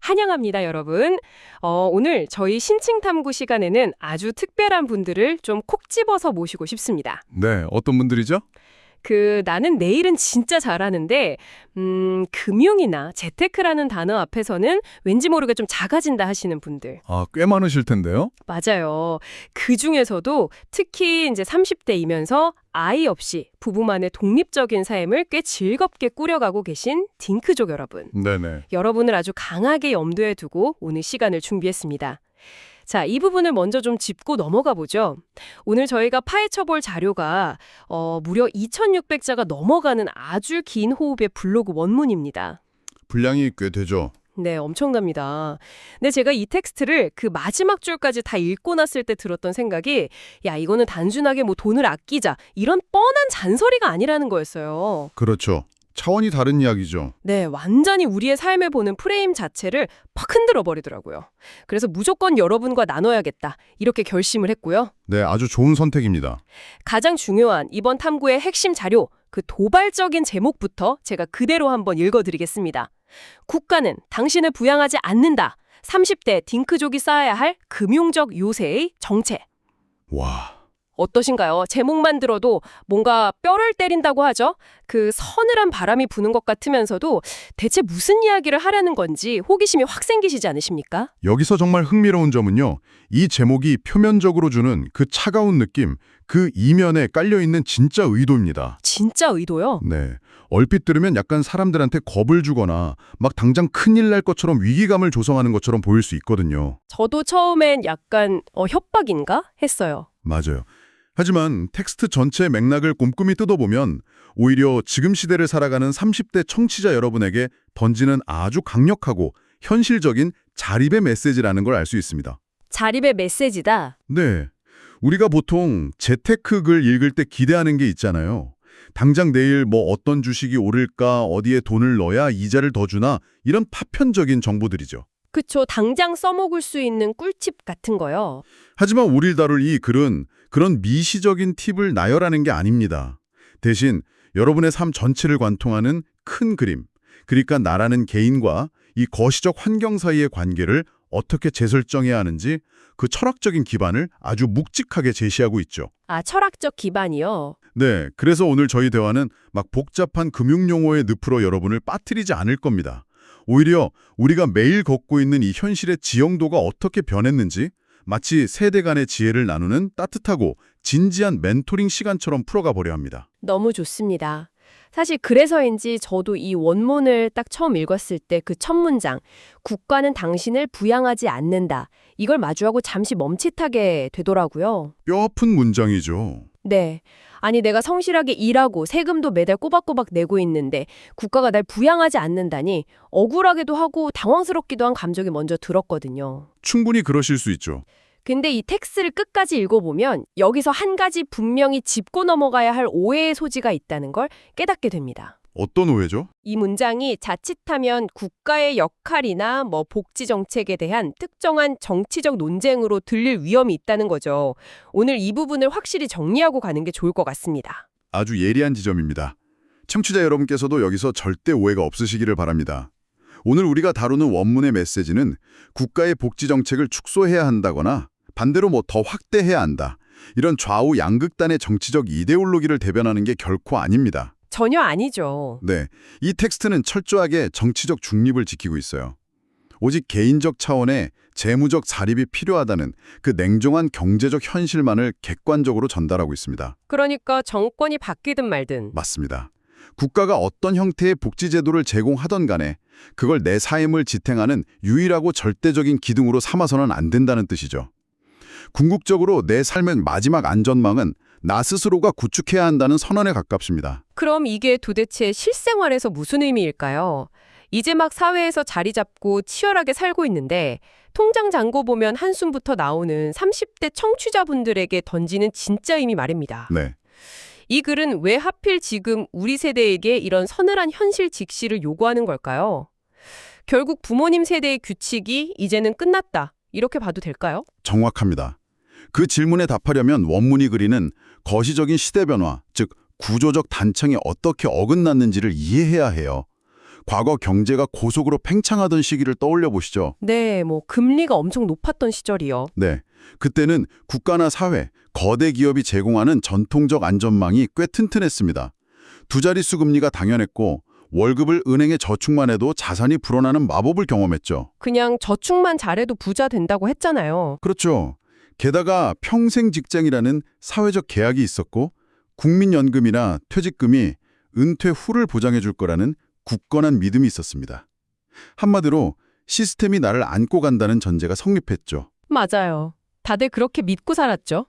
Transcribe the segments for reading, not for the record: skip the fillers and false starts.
환영합니다, 여러분. 오늘 저희 신칭 탐구 시간에는 아주 특별한 분들을 좀 콕 집어서 모시고 싶습니다. 네, 어떤 분들이죠? 나는 내일은 진짜 잘하는데, 금융이나 재테크라는 단어 앞에서는 왠지 모르게 좀 작아진다 하시는 분들. 아, 꽤 많으실 텐데요. 맞아요. 그 중에서도 특히 이제 30대이면서 아이 없이 부부만의 독립적인 삶을 꽤 즐겁게 꾸려가고 계신 딩크족 여러분. 네네. 여러분을 아주 강하게 염두에 두고 오늘 시간을 준비했습니다. 자, 이 부분을 먼저 좀 짚고 넘어가 보죠. 오늘 저희가 파헤쳐볼 자료가 무려 2,600자가 넘어가는 아주 긴 호흡의 블로그 원문입니다. 분량이 꽤 되죠. 네, 엄청납니다. 근데 제가 이 텍스트를 그 마지막 줄까지 다 읽고 났을 때 들었던 생각이 야, 이거는 단순하게 뭐 돈을 아끼자 이런 뻔한 잔소리가 아니라는 거였어요. 그렇죠. 차원이 다른 이야기죠. 네, 완전히 우리의 삶을 보는 프레임 자체를 팍 흔들어 버리더라고요. 그래서 무조건 여러분과 나눠야겠다 이렇게 결심을 했고요. 네, 아주 좋은 선택입니다. 가장 중요한 이번 탐구의 핵심 자료, 그 도발적인 제목부터 제가 그대로 한번 읽어드리겠습니다. 국가는 당신을 부양하지 않는다. 30대 딩크족이 쌓아야 할 금융적 요새의 정체. 와, 어떠신가요? 제목만 들어도 뭔가 뼈를 때린다고 하죠? 그 서늘한 바람이 부는 것 같으면서도 대체 무슨 이야기를 하려는 건지 호기심이 확 생기시지 않으십니까? 여기서 정말 흥미로운 점은요. 이 제목이 표면적으로 주는 그 차가운 느낌, 그 이면에 깔려있는 진짜 의도입니다. 진짜 의도요? 네, 얼핏 들으면 약간 사람들한테 겁을 주거나 막 당장 큰일 날 것처럼 위기감을 조성하는 것처럼 보일 수 있거든요. 저도 처음엔 약간 협박인가? 했어요. 맞아요. 하지만 텍스트 전체의 맥락을 꼼꼼히 뜯어보면 오히려 지금 시대를 살아가는 30대 청취자 여러분에게 던지는 아주 강력하고 현실적인 자립의 메시지라는 걸 알 수 있습니다. 자립의 메시지다. 네, 우리가 보통 재테크 글 읽을 때 기대하는 게 있잖아요. 당장 내일 뭐 어떤 주식이 오를까, 어디에 돈을 넣어야 이자를 더 주나 이런 파편적인 정보들이죠. 그쵸. 당장 써먹을 수 있는 꿀팁 같은 거요. 하지만 우리를 다룰 이 글은 그런 미시적인 팁을 나열하는 게 아닙니다. 대신 여러분의 삶 전체를 관통하는 큰 그림, 그러니까 나라는 개인과 이 거시적 환경 사이의 관계를 어떻게 재설정해야 하는지 그 철학적인 기반을 아주 묵직하게 제시하고 있죠. 아, 철학적 기반이요? 네, 그래서 오늘 저희 대화는 막 복잡한 금융용어의 늪으로 여러분을 빠뜨리지 않을 겁니다. 오히려 우리가 매일 걷고 있는 이 현실의 지형도가 어떻게 변했는지 마치 세대 간의 지혜를 나누는 따뜻하고 진지한 멘토링 시간처럼 풀어가 보려 합니다. 너무 좋습니다. 사실 그래서인지 저도 이 원문을 딱 처음 읽었을 때 그 첫 문장, 국가는 당신을 부양하지 않는다. 이걸 마주하고 잠시 멈칫하게 되더라고요. 뼈아픈 문장이죠. 네. 아니 내가 성실하게 일하고 세금도 매달 꼬박꼬박 내고 있는데 국가가 날 부양하지 않는다니 억울하기도 하고 당황스럽기도 한 감정이 먼저 들었거든요. 충분히 그러실 수 있죠. 근데 이 텍스트를 끝까지 읽어보면 여기서 한 가지 분명히 짚고 넘어가야 할 오해의 소지가 있다는 걸 깨닫게 됩니다. 어떤 오해죠? 이 문장이 자칫하면 국가의 역할이나 복지 정책에 대한 특정한 정치적 논쟁으로 들릴 위험이 있다는 거죠. 오늘 이 부분을 확실히 정리하고 가는 게 좋을 것 같습니다. 아주 예리한 지점입니다. 청취자 여러분께서도 여기서 절대 오해가 없으시기를 바랍니다. 오늘 우리가 다루는 원문의 메시지는 국가의 복지 정책을 축소해야 한다거나 반대로 더 확대해야 한다. 이런 좌우 양극단의 정치적 이데올로기를 대변하는 게 결코 아닙니다. 전혀 아니죠. 네, 이 텍스트는 철저하게 정치적 중립을 지키고 있어요. 오직 개인적 차원의 재무적 자립이 필요하다는 그 냉정한 경제적 현실만을 객관적으로 전달하고 있습니다. 그러니까 정권이 바뀌든 말든. 맞습니다. 국가가 어떤 형태의 복지제도를 제공하던 간에 그걸 내 삶을 지탱하는 유일하고 절대적인 기둥으로 삼아서는 안 된다는 뜻이죠. 궁극적으로 내 삶의 마지막 안전망은 나 스스로가 구축해야 한다는 선언에 가깝습니다. 그럼 이게 도대체 실생활에서 무슨 의미일까요? 이제 막 사회에서 자리 잡고 치열하게 살고 있는데 통장 잔고 보면 한숨부터 나오는 30대 청취자분들에게 던지는 진짜 의미 말입니다. 네. 이 글은 왜 하필 지금 우리 세대에게 이런 서늘한 현실 직시를 요구하는 걸까요? 결국 부모님 세대의 규칙이 이제는 끝났다. 이렇게 봐도 될까요? 정확합니다. 그 질문에 답하려면 원문이 그리는 거시적인 시대 변화, 즉 구조적 단청이 어떻게 어긋났는지를 이해해야 해요. 과거 경제가 고속으로 팽창하던 시기를 떠올려 보시죠. 네, 뭐 금리가 엄청 높았던 시절이요. 네. 그때는 국가나 사회, 거대 기업이 제공하는 전통적 안전망이 꽤 튼튼했습니다. 두 자릿수 금리가 당연했고 월급을 은행에 저축만 해도 자산이 불어나는 마법을 경험했죠. 그냥 저축만 잘해도 부자 된다고 했잖아요. 그렇죠. 게다가 평생 직장이라는 사회적 계약이 있었고 국민연금이나 퇴직금이 은퇴 후를 보장해 줄 거라는 굳건한 믿음이 있었습니다. 한마디로 시스템이 나를 안고 간다는 전제가 성립했죠. 맞아요. 다들 그렇게 믿고 살았죠.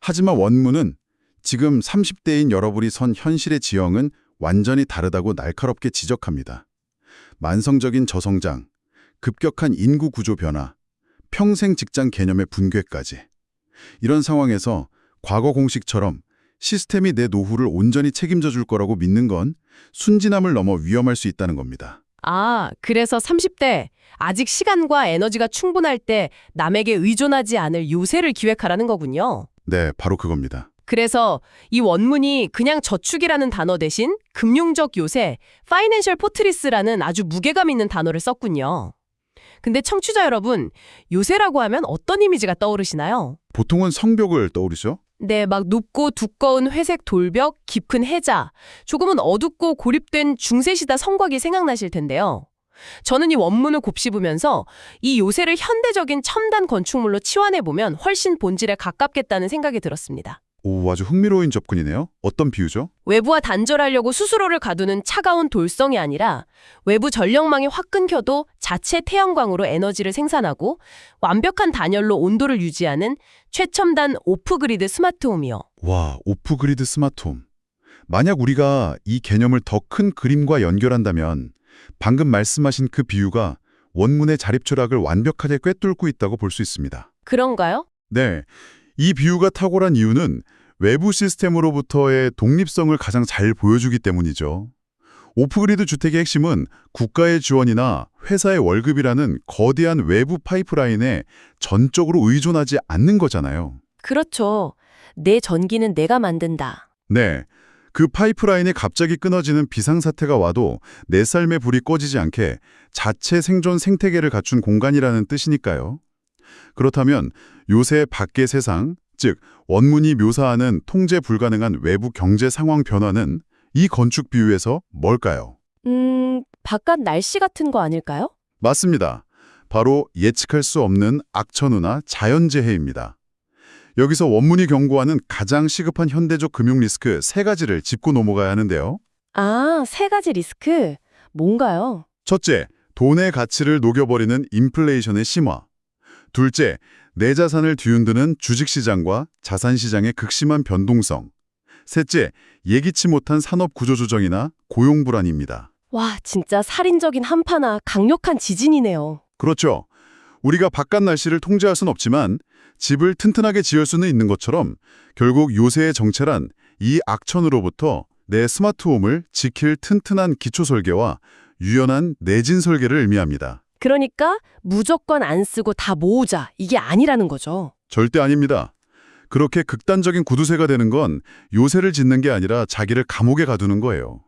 하지만 원문은 지금 30대인 여러분이 선 현실의 지형은 완전히 다르다고 날카롭게 지적합니다. 만성적인 저성장, 급격한 인구 구조 변화, 평생 직장 개념의 붕괴까지. 이런 상황에서 과거 공식처럼 시스템이 내 노후를 온전히 책임져 줄 거라고 믿는 건 순진함을 넘어 위험할 수 있다는 겁니다. 아, 그래서 30대 아직 시간과 에너지가 충분할 때 남에게 의존하지 않을 요새를 기획하라는 거군요. 네, 바로 그겁니다. 그래서 이 원문이 그냥 저축이라는 단어 대신 금융적 요새, 파이낸셜 포트리스라는 아주 무게감 있는 단어를 썼군요. 근데 청취자 여러분, 요새라고 하면 어떤 이미지가 떠오르시나요? 보통은 성벽을 떠오르죠? 네, 막 높고 두꺼운 회색 돌벽, 깊은 해자, 조금은 어둡고 고립된 중세시대 성곽이 생각나실 텐데요. 저는 이 원문을 곱씹으면서 이 요새를 현대적인 첨단 건축물로 치환해보면 훨씬 본질에 가깝겠다는 생각이 들었습니다. 오, 아주 흥미로운 접근이네요. 어떤 비유죠? 외부와 단절하려고 수수로를 가두는 차가운 돌성이 아니라 외부 전력망이 확 끊겨도 자체 태양광으로 에너지를 생산하고 완벽한 단열로 온도를 유지하는 최첨단 오프그리드 스마트홈이요. 와, 오프그리드 스마트홈. 만약 우리가 이 개념을 더 큰 그림과 연결한다면 방금 말씀하신 그 비유가 원문의 자립추락을 완벽하게 꿰뚫고 있다고 볼 수 있습니다. 그런가요? 네, 이 비유가 탁월한 이유는 외부 시스템으로부터의 독립성을 가장 잘 보여주기 때문이죠. 오프그리드 주택의 핵심은 국가의 지원이나 회사의 월급이라는 거대한 외부 파이프라인에 전적으로 의존하지 않는 거잖아요. 그렇죠. 내 전기는 내가 만든다. 네, 그 파이프라인이 갑자기 끊어지는 비상사태가 와도 내 삶의 불이 꺼지지 않게 자체 생존 생태계를 갖춘 공간이라는 뜻이니까요. 그렇다면 요새 밖의 세상, 즉 원문이 묘사하는 통제 불가능한 외부 경제 상황 변화는 이 건축 비유에서 뭘까요? 바깥 날씨 같은 거 아닐까요? 맞습니다. 바로 예측할 수 없는 악천후나 자연재해입니다. 여기서 원문이 경고하는 가장 시급한 현대적 금융 리스크 3가지를 짚고 넘어가야 하는데요. 아, 3가지 리스크. 뭔가요? 첫째, 돈의 가치를 녹여버리는 인플레이션의 심화. 둘째, 내 자산을 뒤흔드는 주식시장과 자산시장의 극심한 변동성. 셋째, 예기치 못한 산업 구조조정이나 고용 불안입니다. 와, 진짜 살인적인 한파나 강력한 지진이네요. 그렇죠. 우리가 바깥 날씨를 통제할 수는 없지만 집을 튼튼하게 지을 수는 있는 것처럼 결국 요새의 정체란 이 악천후로부터 내 스마트홈을 지킬 튼튼한 기초 설계와 유연한 내진 설계를 의미합니다. 그러니까 무조건 안 쓰고 다 모으자, 이게 아니라는 거죠. 절대 아닙니다. 그렇게 극단적인 구두쇠가 되는 건 요새를 짓는 게 아니라 자기를 감옥에 가두는 거예요.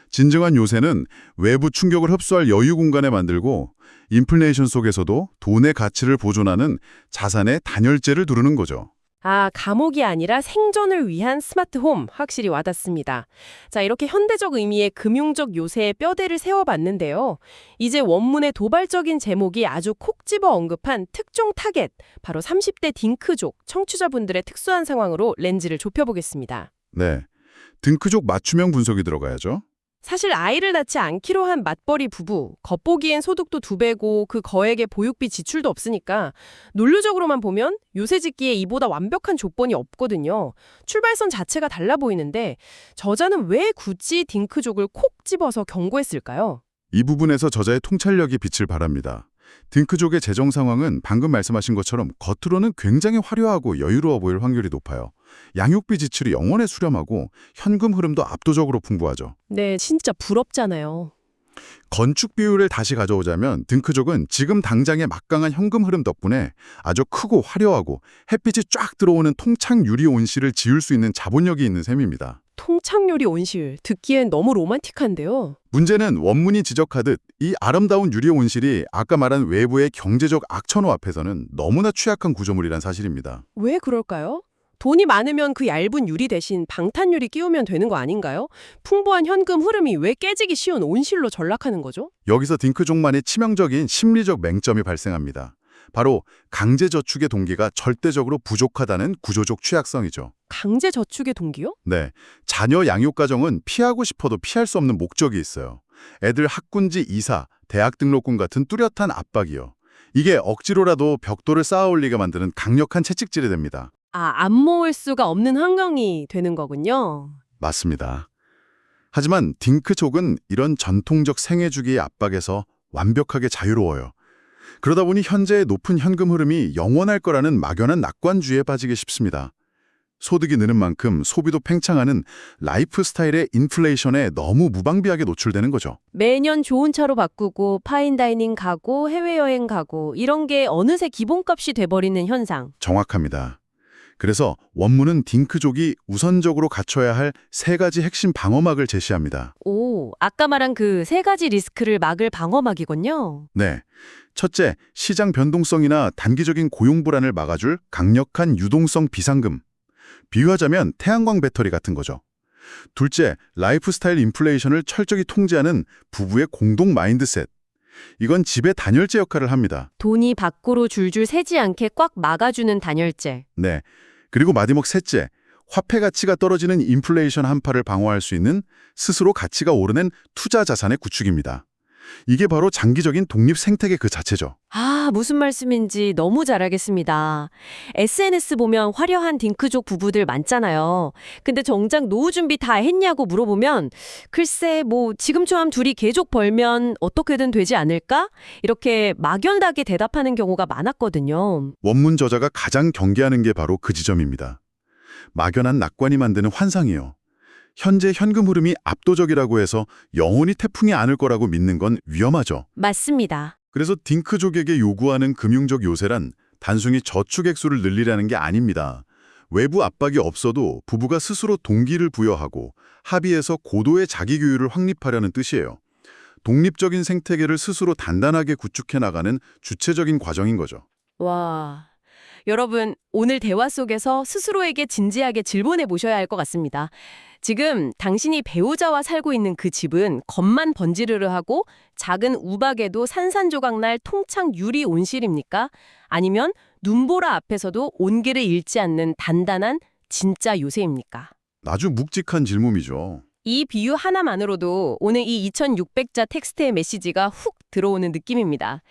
진정한 요새는 외부 충격을 흡수할 여유 공간에 만들고 인플레이션 속에서도 돈의 가치를 보존하는 자산의 단열재를 두르는 거죠. 아, 감옥이 아니라 생존을 위한 스마트홈, 확실히 와닿습니다. 자, 이렇게 현대적 의미의 금융적 요새의 뼈대를 세워봤는데요. 이제 원문의 도발적인 제목이 아주 콕 집어 언급한 특종 타겟, 바로 30대 딩크족, 청취자분들의 특수한 상황으로 렌즈를 좁혀보겠습니다. 네, 딩크족 맞춤형 분석이 들어가야죠. 사실 아이를 낳지 않기로 한 맞벌이 부부, 겉보기엔 소득도 2배고 그 거액의 보육비 지출도 없으니까 논리적으로만 보면 요새 짓기에 이보다 완벽한 조건이 없거든요. 출발선 자체가 달라 보이는데 저자는 왜 굳이 딩크족을 콕 집어서 경고했을까요? 이 부분에서 저자의 통찰력이 빛을 발합니다. 딩크족의 재정 상황은 방금 말씀하신 것처럼 겉으로는 굉장히 화려하고 여유로워 보일 확률이 높아요. 양육비 지출이 영원에 수렴하고 현금 흐름도 압도적으로 풍부하죠. 네, 진짜 부럽잖아요. 건축 비율을 다시 가져오자면 딩크족은 지금 당장의 막강한 현금 흐름 덕분에 아주 크고 화려하고 햇빛이 쫙 들어오는 통창 유리 온실을 지을 수 있는 자본력이 있는 셈입니다. 통창유리 온실, 듣기엔 너무 로man틱한데요. 문제는 원문이 지적하듯 이 아름다운 유리 온실이 아까 말한 외부의 경제적 악천후 앞에서는 너무나 취약한 구조물이란 사실입니다. 왜 그럴까요? 돈이 많으면 그 얇은 유리 대신 방탄유리 끼우면 되는 거 아닌가요? 풍부한 현금 흐름이 왜 깨지기 쉬운 온실로 전락하는 거죠? 여기서 딩크족만의 치명적인 심리적 맹점이 발생합니다. 바로 강제 저축의 동기가 절대적으로 부족하다는 구조적 취약성이죠. 강제 저축의 동기요? 네, 자녀 양육 가정은 피하고 싶어도 피할 수 없는 목적이 있어요. 애들 학군지 이사, 대학 등록금 같은 뚜렷한 압박이요. 이게 억지로라도 벽돌을 쌓아 올리게 만드는 강력한 채찍질이 됩니다. 안 모을 수가 없는 환경이 되는 거군요. 맞습니다. 하지만 딩크족은 이런 전통적 생애주기의 압박에서 완벽하게 자유로워요. 그러다 보니 현재의 높은 현금 흐름이 영원할 거라는 막연한 낙관주의에 빠지기 쉽습니다. 소득이 느는 만큼 소비도 팽창하는 라이프 스타일의 인플레이션에 너무 무방비하게 노출되는 거죠. 매년 좋은 차로 바꾸고 파인다이닝 가고 해외여행 가고 이런 게 어느새 기본값이 돼버리는 현상. 정확합니다. 그래서 원문은 딩크족이 우선적으로 갖춰야 할 세 가지 핵심 방어막을 제시합니다. 오, 아까 말한 그 세 가지 리스크를 막을 방어막이군요. 네. 첫째, 시장 변동성이나 단기적인 고용 불안을 막아줄 강력한 유동성 비상금. 비유하자면 태양광 배터리 같은 거죠. 둘째, 라이프 스타일 인플레이션을 철저히 통제하는 부부의 공동 마인드셋. 이건 집의 단열재 역할을 합니다. 돈이 밖으로 줄줄 새지 않게 꽉 막아주는 단열재. 네. 그리고 마지막 셋째, 화폐 가치가 떨어지는 인플레이션 한파를 방어할 수 있는 스스로 가치가 오르는 투자 자산의 구축입니다. 이게 바로 장기적인 독립 생태계 그 자체죠. 무슨 말씀인지 너무 잘 알겠습니다. SNS 보면 화려한 딩크족 부부들 많잖아요. 근데 정작 노후 준비 다 했냐고 물어보면 글쎄 지금처럼 둘이 계속 벌면 어떻게든 되지 않을까? 이렇게 막연하게 대답하는 경우가 많았거든요. 원문 저자가 가장 경계하는 게 바로 그 지점입니다. 막연한 낙관이 만드는 환상이요. 현재 현금 흐름이 압도적이라고 해서 영원히 태풍이 안 올 거라고 믿는 건 위험하죠. 맞습니다. 그래서 딩크족에게 요구하는 금융적 요새란 단순히 저축 액수를 늘리라는 게 아닙니다. 외부 압박이 없어도 부부가 스스로 동기를 부여하고 합의해서 고도의 자기 규율을 확립하려는 뜻이에요. 독립적인 생태계를 스스로 단단하게 구축해 나가는 주체적인 과정인 거죠. 와, 여러분 오늘 대화 속에서 스스로에게 진지하게 질문해 보셔야 할 것 같습니다. 지금 당신이 배우자와 살고 있는 그 집은 겉만 번지르르하고 작은 우박에도 산산조각 날 통창 유리 온실입니까? 아니면 눈보라 앞에서도 온기를 잃지 않는 단단한 진짜 요새입니까? 아주 묵직한 질문이죠. 이 비유 하나만으로도 오늘 이 2600자 텍스트의 메시지가 훅 들어오는 느낌입니다.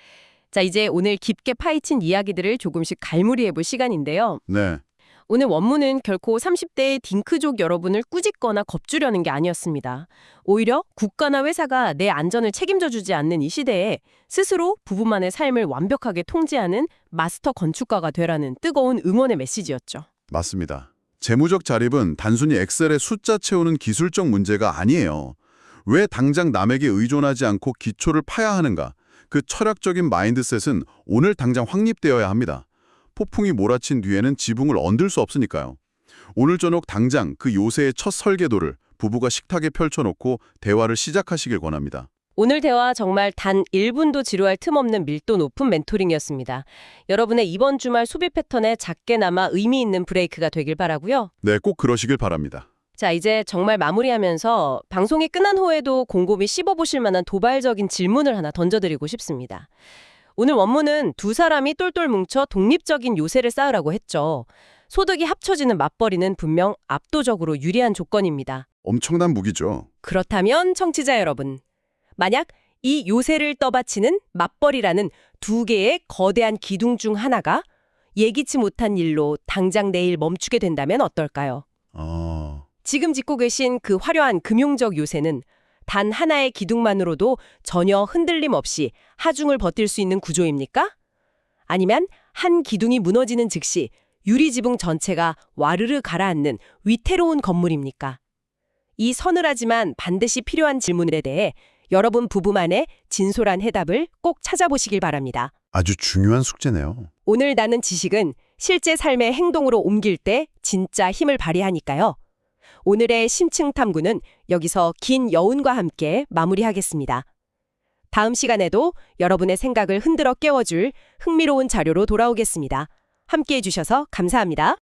자, 이제 오늘 깊게 파헤친 이야기들을 조금씩 갈무리해 볼 시간인데요. 네. 오늘 원문은 결코 30대의 딩크족 여러분을 꾸짖거나 겁주려는 게 아니었습니다. 오히려 국가나 회사가 내 안전을 책임져주지 않는 이 시대에 스스로 부부만의 삶을 완벽하게 통제하는 마스터 건축가가 되라는 뜨거운 응원의 메시지였죠. 맞습니다. 재무적 자립은 단순히 엑셀에 숫자 채우는 기술적 문제가 아니에요. 왜 당장 남에게 의존하지 않고 기초를 파야 하는가? 그 철학적인 마인드셋은 오늘 당장 확립되어야 합니다. 폭풍이 몰아친 뒤에는 지붕을 얹을 수 없으니까요. 오늘 저녁 당장 그 요새의 첫 설계도를 부부가 식탁에 펼쳐놓고 대화를 시작하시길 권합니다. 오늘 대화 정말 단 1분도 지루할 틈 없는 밀도 높은 멘토링이었습니다. 여러분의 이번 주말 소비 패턴에 작게나마 의미 있는 브레이크가 되길 바라고요. 네, 꼭 그러시길 바랍니다. 자, 이제 정말 마무리하면서 방송이 끝난 후에도 곰곰이 씹어보실 만한 도발적인 질문을 하나 던져드리고 싶습니다. 오늘 원문은 두 사람이 똘똘 뭉쳐 독립적인 요새를 쌓으라고 했죠. 소득이 합쳐지는 맞벌이는 분명 압도적으로 유리한 조건입니다. 엄청난 무기죠. 그렇다면 청취자 여러분, 만약 이 요새를 떠받치는 맞벌이라는 두 개의 거대한 기둥 중 하나가 예기치 못한 일로 당장 내일 멈추게 된다면 어떨까요? 지금 짚고 계신 그 화려한 금융적 요새는 단 하나의 기둥만으로도 전혀 흔들림 없이 하중을 버틸 수 있는 구조입니까? 아니면 한 기둥이 무너지는 즉시 유리지붕 전체가 와르르 가라앉는 위태로운 건물입니까? 이 서늘하지만 반드시 필요한 질문에 대해 여러분 부부만의 진솔한 해답을 꼭 찾아보시길 바랍니다. 아주 중요한 숙제네요. 오늘 나눈 지식은 실제 삶의 행동으로 옮길 때 진짜 힘을 발휘하니까요. 오늘의 심층 탐구는 여기서 긴 여운과 함께 마무리하겠습니다. 다음 시간에도 여러분의 생각을 흔들어 깨워줄 흥미로운 자료로 돌아오겠습니다. 함께해 주셔서 감사합니다.